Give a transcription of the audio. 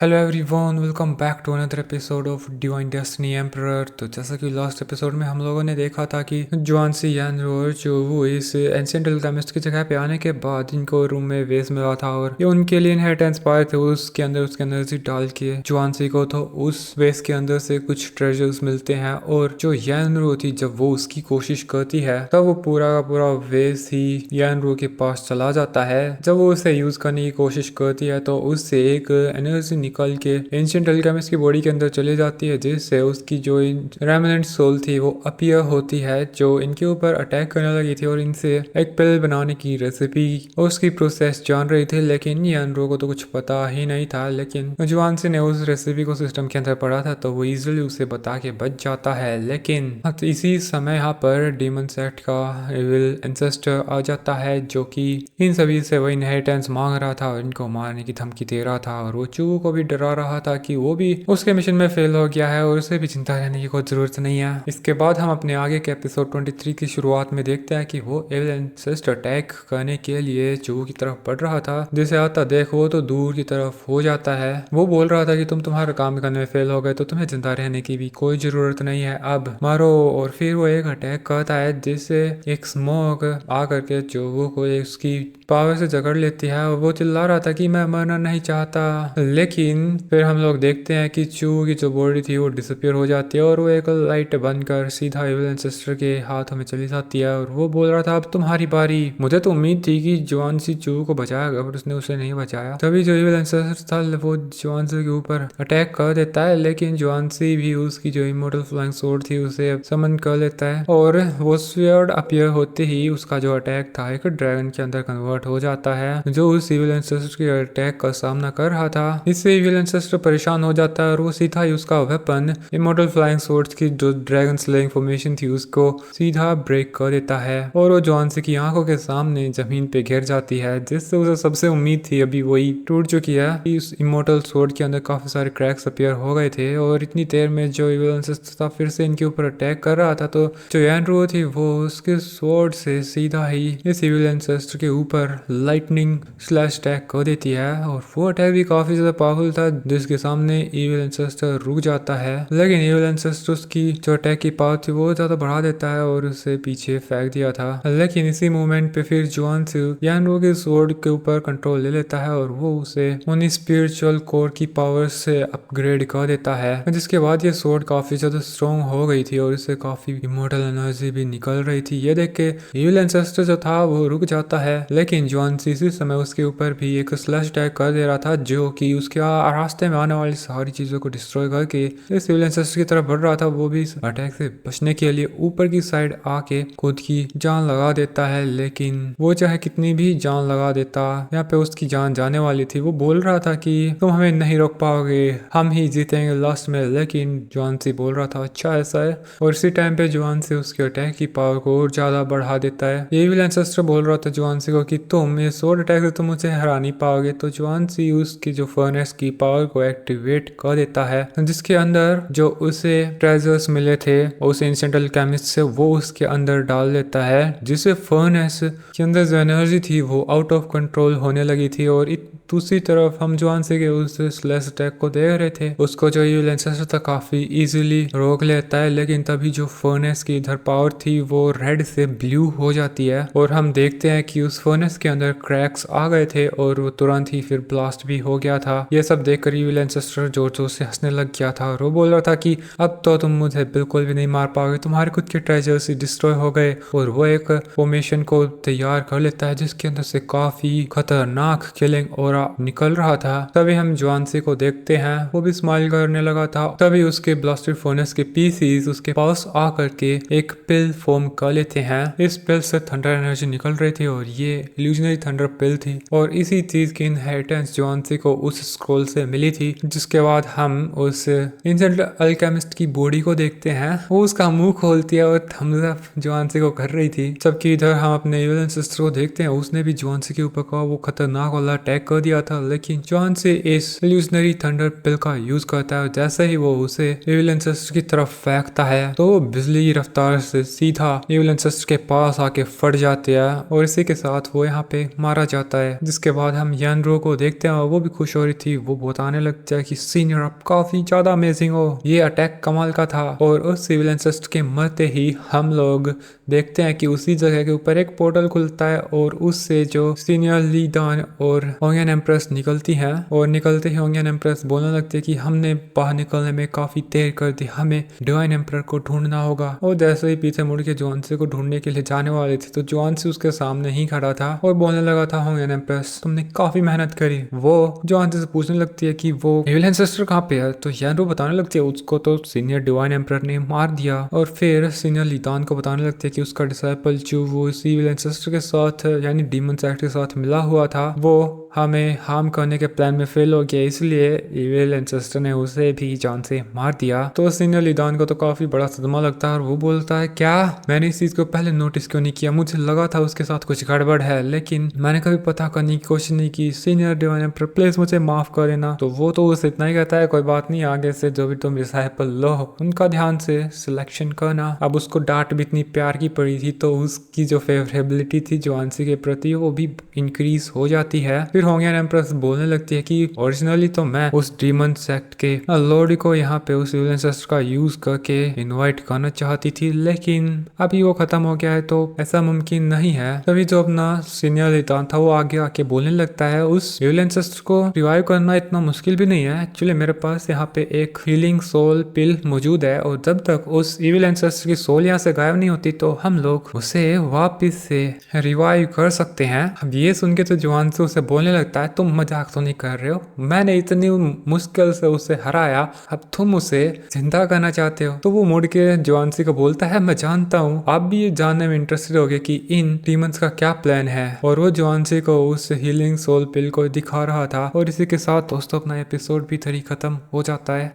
Hello everyone, welcome back to another episode of Divine Destiny Emperor. तो जैसा कि last episode में हम लोगों ने देखा था कि जुआनसी यान और जो वो इस एंशिएंट अल्केमिस्ट की जगह पे आने के बाद इनको रूम में वेस मिला था और ये उनके लिए इनहेरिटेंस पाए थे। उसके अंदर उसके एनर्जी डाल के जुआनसी को तो उस वेस के अंदर से कुछ ट्रेजर्स मिलते हैं और जो यानरो थी जब वो उसकी कोशिश करती है तब वो पूरा का पूरा वेस ही यानरो के पास चला जाता है। जब वो उसे यूज करने की कोशिश करती है तो उससे एक एनर्जी निकल के एंशिएंट अल्केमिस्ट की बॉडी के अंदर चली जाती है, जिससे उसकी जो रेमिनेंट सोल थी वो अपीयर होती है जो इनके ऊपर अटैक करने लगी थी और इनसे एक पिल बनाने की रेसिपी और उसकी प्रोसेस जान रही थी। लेकिन यानरो को तो कुछ पता ही नहीं था। लेकिन जुआनसी ने उस रेसिपी को सिस्टम के अंदर पढ़ा था तो वो इजिली उसे बता के बच जाता है। लेकिन तो इसी समय यहाँ पर डीमन सेक्ट का एविल एंसेस्टर आ जाता है जो कि इन सभी से वो इनहेरिटेंस मांग रहा था और इनको मारने की धमकी दे रहा था और वो चू को भी डरा रहा था कि वो भी उसके मिशन में फेल हो गया है और उसे भी चिंता रहने की कोई जरूरत नहीं है। इसके बाद हम अपने आगे के एपिसोड 23 की शुरुआत में देखते हैं कि वो एविल एंसेस्टर अटैक करने के लिए चू की तरफ बढ़ रहा था। जिसे आता देख वो तो दूर की तरफ हो जाता है। वो बोल रहा था कि तुम तुम्हारा काम करने में फेल हो गए तो तुम्हें जिंदा रहने की भी कोई जरूरत नहीं है, अब मारो। और फिर वो एक अटैक करता है जिससे एक स्मोक आ करके जो को उसकी पावर से जकड़ लेती है और वो चिल्ला रहा था कि मैं मरना नहीं चाहता। लेकिन फिर हम लोग देखते हैं कि चू की जो बॉडी थी वो डिसअपियर हो जाती है और वो एक लाइट बनकर सीधा एविल एंसेस्टर के हाथों में चली जाती है और वो बोल रहा था अब तुम्हारी बारी। मुझे तो उम्मीद थी कि जुआनसी चू को बचाएगा पर उसने उसे नहीं बचाया। तभी जो एविल एंसेस्टर था वो जुआनसी के ऊपर अटैक कर देता है, लेकिन जुआनसी भी उसकी जो इमोर्टल फ्लाइंग स्वॉर्ड थी उसे समन कर लेता है और वो स्वॉर्ड अपीयर होते ही उसका जो अटैक था एक ड्रैगन के अंदर कन्वर्ट हो जाता है जो उस एविल एंसेस्टर के अटैक का सामना कर रहा था। इससे एविल एंसेस्टर परेशान हो जाता है और वो सीधा ही उसका वेपन इमोर्टल फ्लाइंग स्वॉर्ड्स की जो ड्रैगन स्लेइंग फॉर्मेशन थी उसको सीधा ब्रेक कर देता है और वो जुआनसी की आंखों के सामने जमीन पे गिर जाती है, जिससे उसे सबसे उम्मीद थी अभी वही टूट चुकी है। इस इमोर्टल स्वॉर्ड के अंदर काफी सारे क्रैक्स अपीयर हो गए थे और इतनी देर में जो एविल एंसेस्टर था फिर से इनके ऊपर अटैक कर रहा था तो जो यानरो थी वो उसके स्वॉर्ड से सीधा ही इस एविल एंसेस्टर के ऊपर लाइटनिंग स्लैश अटैक कर देती है और वो अटैक भी काफी ज्यादा पावरफुल था जिसके सामने एविल एंसेस्टर रुक जाता है। लेकिन एविल एंसेस्टर की जो अटैक की पावर थी वो ज्यादा बढ़ा देता है और उसे पीछे फेंक दिया था। लेकिन इसी मोमेंट पे फिर जुआनसी यानरो के स्वॉर्ड के ऊपर कंट्रोल ले लेता है और वो उसे उन स्पिरिचुअल कोर की पावर से अपग्रेड कर देता है, जिसके बाद ये स्वॉर्ड काफी ज्यादा स्ट्रॉन्ग हो गई थी और इससे काफी इमोर्टल एनर्जी भी निकल रही थी। ये देख के एविल एंसेस्टर जो था वो रुक जाता है, लेकिन जुआनसी इसी समय उसके ऊपर भी एक स्लैश अटैक कर दे रहा था जो कि उसके रास्ते में आने वाली सारी चीजों को डिस्ट्रॉय करके इस एविल एंसेस्टर की तरफ बढ़ रहा था। वो भी इस अटैक से बचने के लिए ऊपर की साइड आके खुद की जान लगा देता है, लेकिन वो चाहे कितनी भी जान लगा देता यहाँ पे उसकी जान जाने वाली थी। वो बोल रहा था कि तुम हमें नहीं रोक पाओगे, हम ही जीतेंगे लास्ट में। लेकिन जुआनसी बोल रहा था अच्छा ऐसा है और इसी टाइम पे जुआनसी उसके अटैक की पावर को और ज्यादा बढ़ा देता है। एविल एंसेस्टर बोल रहा था जुआनसी को कि तुम ये स्वॉर्ड अटैक से तुम मुझे हरा नहीं पाओगे, तो जुआनसी उसकी जो फर्नेस की पावर को एक्टिवेट कर देता है जिसके अंदर जो उसे ट्रेजर्स मिले थे उस एंशिएंट अल्केमिस्ट से वो उसके अंदर डाल देता है, जिससे फर्नेस के अंदर जो एनर्जी थी वो आउट ऑफ कंट्रोल होने लगी थी। और दूसरी तरफ हम जुआनसी के उस स्लैश अटैक को देख रहे थे, उसको जो एविल एंसेस्टर था काफी इजीली रोक लेता है, लेकिन तभी जो फर्नेस की इधर पावर थी वो रेड से ब्लू हो जाती है और हम देखते हैं कि उस फर्नेस के अंदर क्रैक्स आ गए थे और वो तुरंत ही फिर ब्लास्ट भी हो गया था। ये सब देखकर एविल एंसेस्टर जोर जोर से हंसने लग गया था और वो बोल रहा था कि अब तो तुम मुझे बिल्कुल भी नहीं मार पाओगे, तुम्हारे खुद के ट्रेजर्स डिस्ट्रॉय हो गए। और वो एक फॉर्मेशन को तैयार कर लेता है जिसके अंदर से काफी खतरनाक किलिंग और निकल रहा था। तभी हम जुआनसी को देखते हैं, वो भी स्माइल करने लगा था। तभी उसके ब्लास्टेड फर्नेस के पीसीस उसके पास आकर के एक पिल फॉर्म कर लेते हैं। इस पिल से थंडर एनर्जी निकल रही थी और ये इल्यूजनरी थंडर पिल थी और इसी चीज की इनहेरिटेंस जुआनसी को उस स्क्रोल से मिली थी। जिसके बाद हम उस एंशिएंट अल्केमिस्ट की बॉडी को देखते हैं, वो उसका मुंह खोलती है और थम्स अप जुआनसी को कर रही थी। जबकि इधर हम अपने एविल एंसेस्टर को देखते हैं, उसने भी जुआनसी के ऊपर का वो खतरनाक वाला अटैक कर दिया था, लेकिन जुआनसी इस इल्यूजनरी थंडर पिल का यूज करता है। जैसे ही वो उसे एविल एंसेस्टर की तरफ फेंकता है तो वो बिजली की रफ्तार से सीधा एविल एंसेस्टर के पास आके फट जाते हैं और इसी के साथ वो यहाँ पे मारा जाता है। जिसके बाद हम यानरो को देखते हैं, वो भी खुश हो रही थी। वो बताने लगता है कि सीनियर आप काफी ज्यादा अमेजिंग हो, ये अटैक कमाल का था। और उस सिविल एंसेस्टर के मरते ही हम लोग देखते हैं कि उसी जगह के ऊपर एक पोर्टल खुलता है और उससे जो सीनियर ली दान और होंगियन एम्प्रेस निकलती हैं और निकलते ही होंगियन एम्प्रेस बोलने लगती है कि हमने बाहर निकलने में काफी देर कर दी, हमें डिवाइन एम्पर को ढूंढना होगा। और जैसे ही पीछे मुड़ के जोआनसी को ढूंढने के लिए जाने वाले थे तो जोआनसी उसके सामने ही खड़ा था और बोलने लगा था होंगियन एम्प्रेस तुमने काफी मेहनत करी। वो जोआनसी से पूछने लगती है कि वो एविल एंसेस्टर कहाँ पे है, तो यानरो बताने लगती है उसको तो सीनियर डिवाइन एम्पर ने मार दिया। और फिर सीनियर लीदान को बताने लगती है कि उसका डिसाइपल जो वो इसी एविल एंसेस्टर के साथ यानी डीमन सैक्ट के साथ मिला हुआ था वो हमें हार्म करने के प्लान में फेल हो गया, इसलिए एविल एंसेस्टर ने उसे भी जान से मार दिया। तो सीनियर लीदान को तो काफी बड़ा सदमा लगता है और वो बोलता है क्या मैंने इस चीज को पहले नोटिस क्यों नहीं किया, मुझे लगा था उसके साथ कुछ गड़बड़ है लेकिन मैंने कभी पता करने की कोशिश नहीं की। सीनियर डिवाइन एम्पर प्लीज मुझे माफ कर देना। तो वो तो उसे इतना ही कहता है कोई बात नहीं, आगे से जो भी तुम डिसाइपल लो उनका ध्यान से सिलेक्शन करना। अब उसको डांट भी इतनी प्यार की पड़ी थी तो उसकी जो फेवरेबिलिटी थी जोआनसी के प्रति वो भी इंक्रीज हो जाती है। फिर होंगियन एम्प्रेस बोलने लगती है कि ओरिजिनली तो मैं उस डीमन सेक्ट के लॉर्ड को यहाँ पे उस सिविल एंसेस्टर का यूज करके इनवाइट करना चाहती थी लेकिन अभी वो खत्म हो गया है तो ऐसा मुमकिन नहीं है। तभी जो अपना सीनियर लितान था वो आगे आके बोलने लगता है उस सिविल एंसेस्टर को रिवाइव करना इतना मुश्किल भी नहीं है, एक्चुअली मेरे पास यहाँ पे एक हीलिंग सोल पिल मौजूद है और जब तक उस इविल एंसेस्टर की सोल यहाँ से गायब नहीं होती तो हम लोग उसे वापस से रिवाइव कर सकते हैं। अब ये सुन के तो जोआनसी उसे बोलने लगता है तुम मजाक तो नहीं कर रहे हो, मैंने इतनी मुश्किल से उसे हराया, अब तुम उसे जिंदा करना चाहते हो। तो वो मुड़ के जोआनसी को बोलता है मैं जानता हूँ आप भी ये जानने में इंटरेस्टेड होगे कि इन डीमंस का क्या प्लान है। और वो जोआनसी को उस हीलिंग सोल पिल को दिखा रहा था। और इसी के साथ दोस्तों अपना एपिसोड भी खत्म हो जाता है।